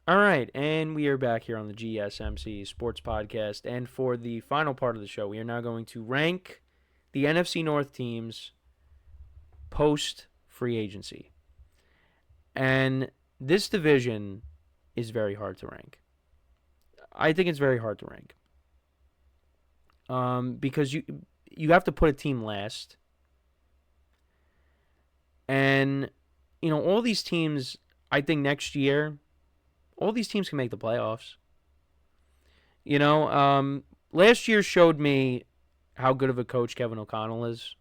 All right, and we are back here on the GSMC Sports Podcast. And for the final part of the show, we are now going to rank the NFC North teams post free agency. And this division is very hard to rank. I think it's very hard to rank because you have to put a team last, and all these teams. I think next year, all these teams can make the playoffs. Last year showed me how good of a coach Kevin O'Connell is.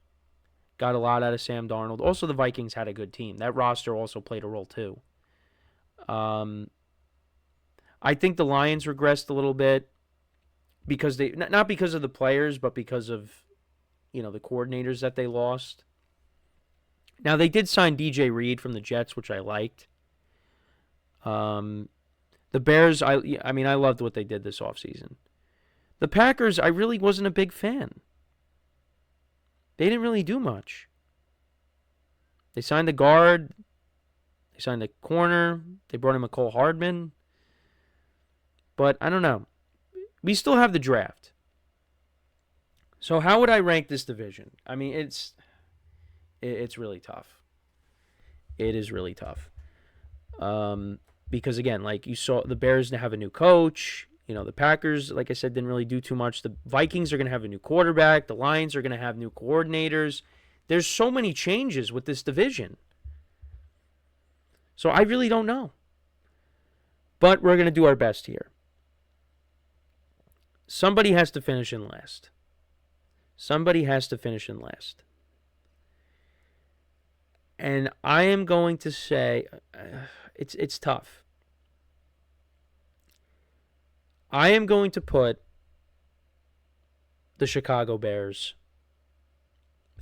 Got a lot out of Sam Darnold. Also, the Vikings had a good team. That roster also played a role too. Um, I think the Lions regressed a little bit because they not because of the players, but because of the coordinators that they lost. Now they did sign DJ Reed from the Jets, which I liked. The Bears, I mean, I loved what they did this offseason. The Packers, I really wasn't a big fan. They didn't really do much. They signed a guard. They signed a corner. They brought in McCole Hardman. But I don't know. We still have the draft. So how would I rank this division? I mean, it's really tough. It is really tough. Because again, like you saw, the Bears now have a new coach. The Packers, like I said, didn't really do too much. The Vikings are going to have a new quarterback. The Lions are going to have new coordinators. There's so many changes with this division. So I really don't know. But we're going to do our best here. Somebody has to finish in last. Somebody has to finish in last. And I am going to say it's tough. I am going to put the Chicago Bears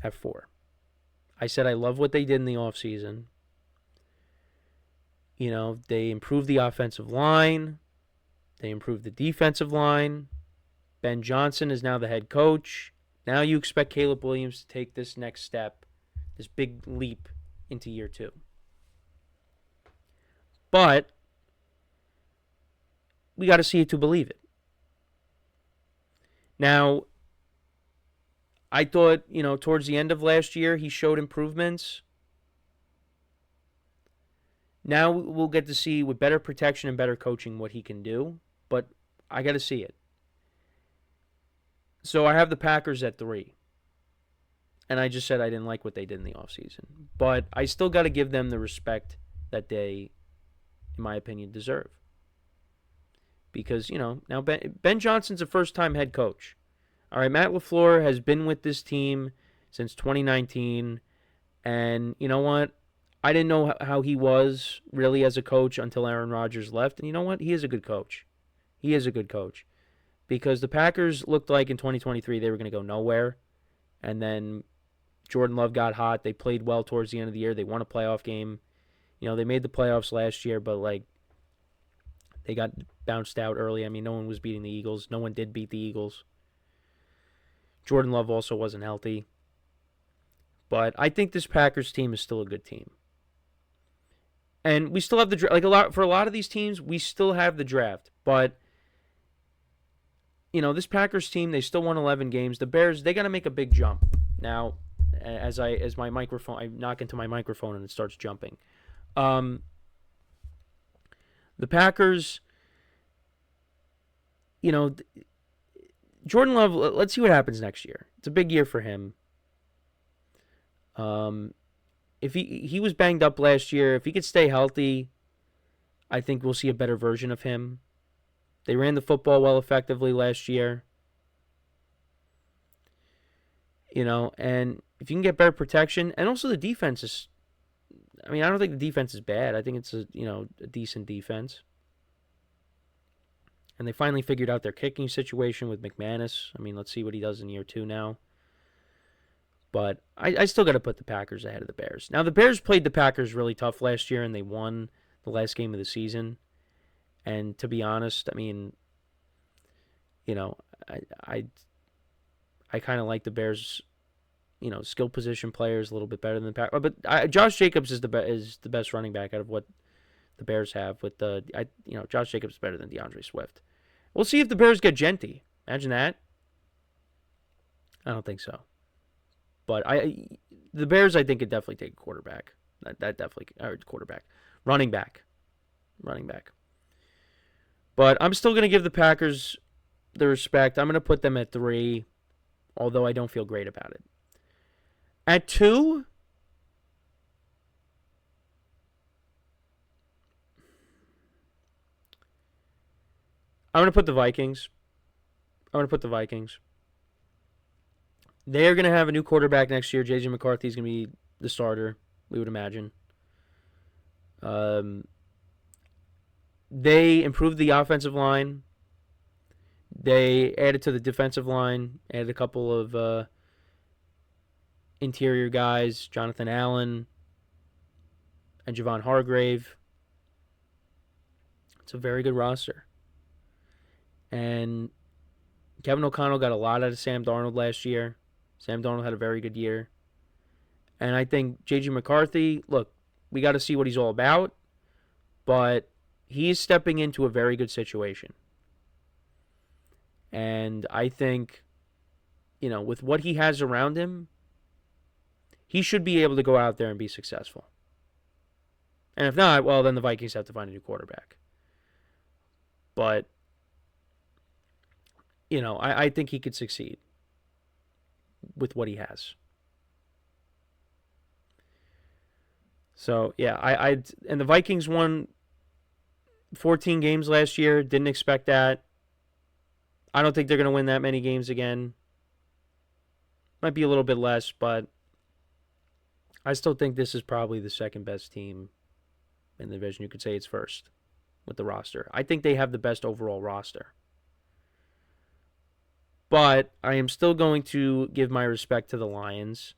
at 4. I said I love what they did in the offseason. They improved the offensive line. They improved the defensive line. Ben Johnson is now the head coach. Now you expect Caleb Williams to take this next step, this big leap into year 2. But we got to see it to believe it. Now, I thought, towards the end of last year, he showed improvements. Now we'll get to see with better protection and better coaching what he can do. But I got to see it. So I have the Packers at 3. And I just said I didn't like what they did in the offseason. But I still got to give them the respect that they, in my opinion, deserve. Because, now Ben Johnson's a first-time head coach. All right, Matt LaFleur has been with this team since 2019. And you know what? I didn't know how he was really as a coach until Aaron Rodgers left. And you know what? He is a good coach. He is a good coach. Because the Packers looked like in 2023 they were going to go nowhere. And then Jordan Love got hot. They played well towards the end of the year. They won a playoff game. They made the playoffs last year, but they got bounced out early. I mean, no one was beating the Eagles. No one did beat the Eagles. Jordan Love also wasn't healthy. But I think this Packers team is still a good team. And we still have the draft. For a lot of these teams, we still have the draft. But this Packers team, they still won 11 games. The Bears, they got to make a big jump. Now, as my microphone, I knock into my microphone and it starts jumping. The Packers, Jordan Love, let's see what happens next year. It's a big year for him. If he was banged up last year, if he could stay healthy, I think we'll see a better version of him. They ran the football well effectively last year. And if you can get better protection, and also the defense is, I mean, I don't think the defense is bad. I think it's a decent defense. And they finally figured out their kicking situation with McManus. I mean, let's see what he does in year 2 now. But I still got to put the Packers ahead of the Bears. Now, the Bears played the Packers really tough last year, and they won the last game of the season. And to be honest, I mean, I kind of like the Bears, skill position players a little bit better than the Packers. But Josh Jacobs is the best running back out of what the Bears have with Josh Jacobs is better than DeAndre Swift. We'll see if the Bears get Gentry. Imagine that. I don't think so. But the Bears, I think, could definitely take a quarterback. That definitely, or quarterback. Running back. But I'm still going to give the Packers the respect. I'm going to put them at 3, although I don't feel great about it. At 2, I'm going to put the Vikings. They're going to have a new quarterback next year. J.J. McCarthy is going to be the starter, we would imagine. They improved the offensive line. They added to the defensive line, added a couple of interior guys, Jonathan Allen and Javon Hargrave. It's a very good roster. And Kevin O'Connell got a lot out of Sam Darnold last year. Sam Darnold had a very good year. And I think J.J. McCarthy, look, we got to see what he's all about, but he's stepping into a very good situation. And I think, with what he has around him, he should be able to go out there and be successful. And if not, well, then the Vikings have to find a new quarterback. But, I think he could succeed with what he has. So, yeah, and the Vikings won 14 games last year. Didn't expect that. I don't think they're going to win that many games again. Might be a little bit less, but I still think this is probably the second best team in the division. You could say it's first with the roster. I think they have the best overall roster. But I am still going to give my respect to the Lions.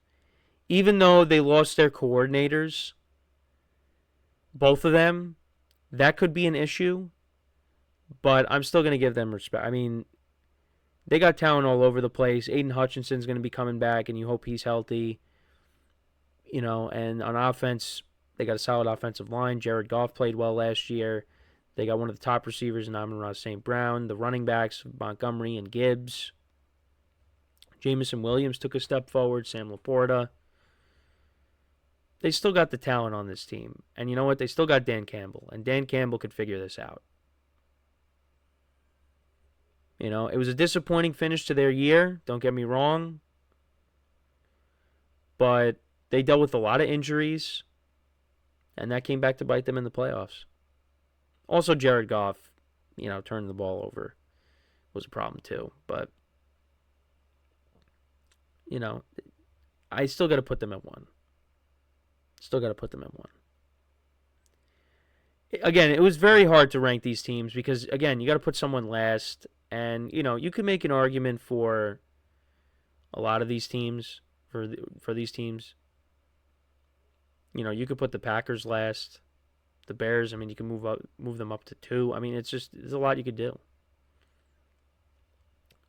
Even though they lost their coordinators, both of them, that could be an issue. But I'm still going to give them respect. I mean, they got talent all over the place. Aiden Hutchinson's going to be coming back, and you hope he's healthy. And on offense, they got a solid offensive line. Jared Goff played well last year. They got one of the top receivers in Amon-Ra St. Brown. The running backs, Montgomery and Gibbs. Jamison Williams took a step forward. Sam Laporta. They still got the talent on this team. And you know what? They still got Dan Campbell. And Dan Campbell could figure this out. It was a disappointing finish to their year. Don't get me wrong. But they dealt with a lot of injuries. And that came back to bite them in the playoffs. Also, Jared Goff, turning the ball over was a problem too. But, I still got to put them at 1. Again, it was very hard to rank these teams because, again, you got to put someone last. And, you could make an argument for a lot of these teams, for these teams. You could put the Packers last. The Bears, you can move them up to 2. There's a lot you could do.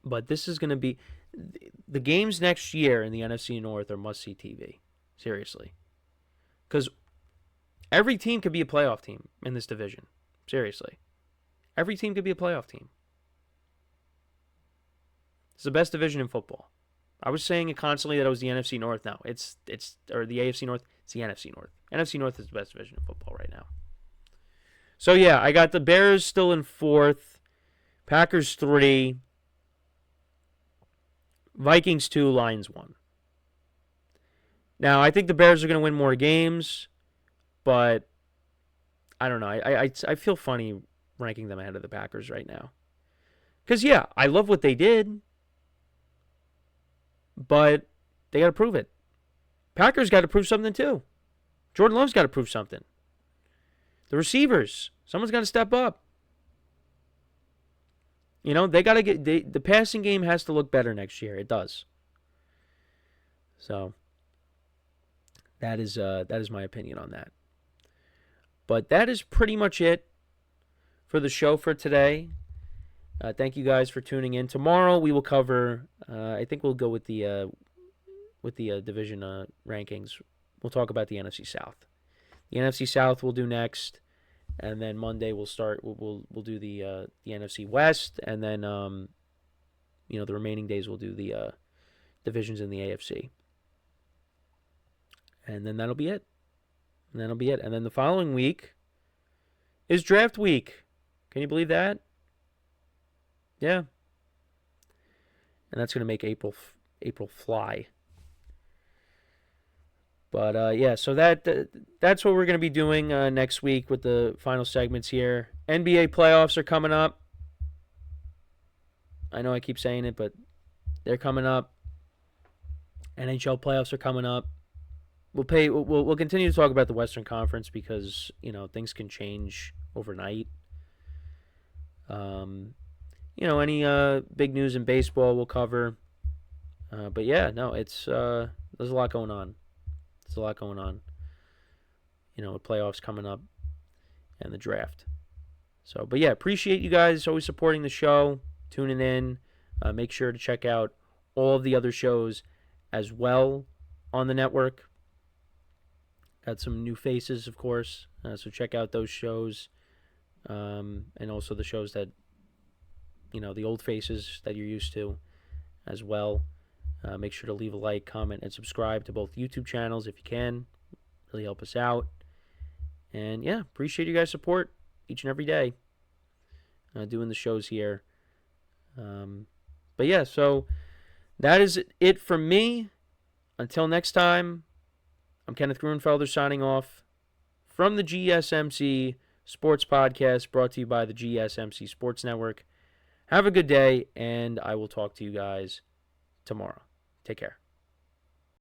But this is going to be the games next year in the NFC North are must-see TV. Seriously. Because every team could be a playoff team in this division. Seriously. Every team could be a playoff team. It's the best division in football. I was saying it constantly that it was the NFC North. Now it's or the AFC North. It's the NFC North. NFC North is the best division in football right now. So yeah, I got the Bears still in 4th, Packers 3, Vikings 2, Lions 1. Now I think the Bears are going to win more games, but I don't know. I feel funny ranking them ahead of the Packers right now. Because yeah, I love what they did. But they got to prove it. Packers got to prove something too. Jordan Love's got to prove something. The receivers, someone's got to step up. They got to get the passing game has to look better next year. It does. So that is my opinion on that. But that is pretty much it for the show for today. Thank you guys for tuning in. Tomorrow we will cover. I think we'll go with the division rankings. We'll talk about the NFC South. The NFC South we'll do next, and then Monday we'll start. We'll do the NFC West, and then the remaining days we'll do the divisions in the AFC, and then that'll be it. And then the following week is draft week. Can you believe that? Yeah. And that's gonna make April fly. But yeah, so that's what we're gonna be doing next week with the final segments here. NBA playoffs are coming up. I know I keep saying it, but they're coming up. NHL playoffs are coming up. We'll continue to talk about the Western Conference because things can change overnight. Any big news in baseball we'll cover. But yeah, no, it's there's a lot going on. There's a lot going on. With playoffs coming up and the draft. So, but yeah, appreciate you guys always supporting the show, tuning in. Make sure to check out all of the other shows as well on the network. Got some new faces, of course. So check out those shows. And also the shows that, the old faces that you're used to as well. Make sure to leave a like, comment, and subscribe to both YouTube channels if you can. Really help us out. And yeah, appreciate you guys' support each and every day doing the shows here. But yeah, so that is it from me. Until next time, I'm Kenneth Grunfelder signing off from the GSMC Sports Podcast brought to you by the GSMC Sports Network. Have a good day, and I will talk to you guys tomorrow. Take care.